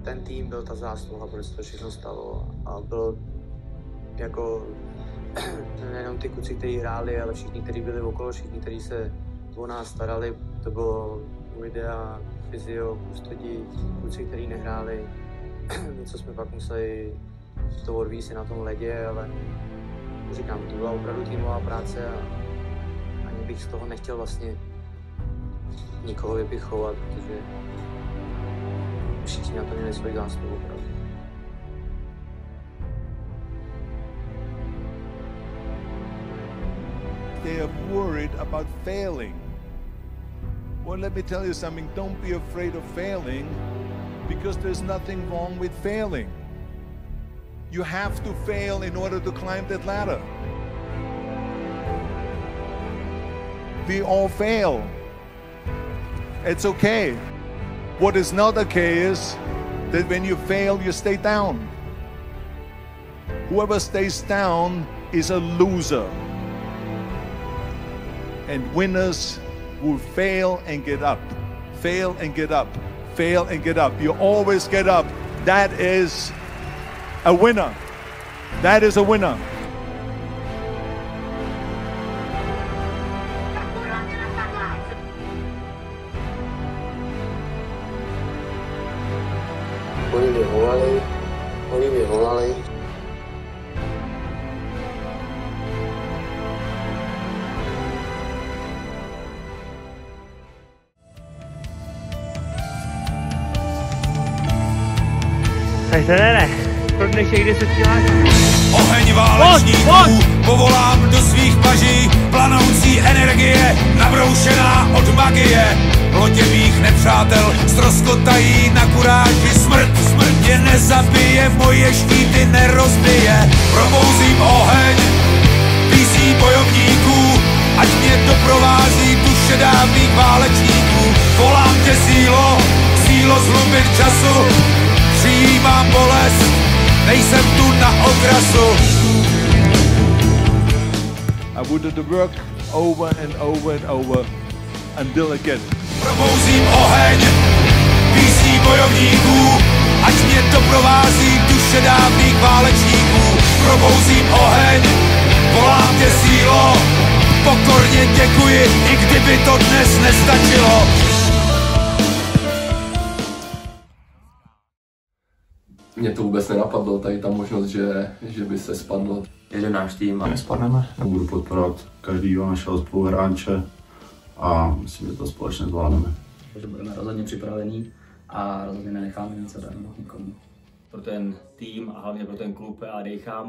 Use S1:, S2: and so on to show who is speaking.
S1: ten tým byl ta zásluha, proč to všechno stalo. A bylo jako nejenom ty kluci, kteří hráli, ale všichni, kteří byli okolo, všichni, kteří se o nás starali. To bylo Idea, fyzio, kustodí, kluci, kteří nehráli. Něco jsme pak museli to odvíjet na tom ledě, ale říkám, to byla opravdu týmová práce a ani bych z toho nechtěl vlastně nikoho vypichovat, protože všichni na to měli svoji zásluhu opravdu.
S2: They are worried about failing. Well, let me tell you something, don't be afraid of failing, because there's nothing wrong with failing. You have to fail in order to climb that ladder. We all fail. It's okay. What is not okay is that when you fail, you stay down. Whoever stays down is a loser. And winners will fail and get up, fail and get up, fail and get up. You always get up. That is a winner. That is a winner.
S1: Oni mi volali.
S3: Tak trenére, pro dnešek 10 kiláků.
S4: Oheň válečníků povolám do svých paží, planoucí energie, nabroušená od magie. Lodě mých nepřátel ztroskotají na kuráži, smrt je nezabije, moje štíty nerozbije. Probouzím oheň písní bojovníků, ať mě doprovází duše dávných válečníků. Volám tě sílo z hlubin času, přijímám bolest, nejsem tu na okrasu.
S2: I would do the work over and over and over until I get it.
S4: Probouzím oheň písní bojovníků, ať mě doprovází duše dávných válečníků. Probouzím oheň, volám tě sílo, pokorně děkuji, i kdyby to dnes nestačilo.
S5: Mě to vůbec nenapadlo, tady ta možnost, že by se spadlo.
S6: Je náš tým a nespadneme.
S7: Budu podporovat každýho našeho spoluhráče a myslím, že to společně zvládneme.
S6: Takže budeme rozhodně připravení a rozhodně nenecháme nic zadarmo nikomu.
S8: Pro ten tým a hlavně pro ten klub a dejchám.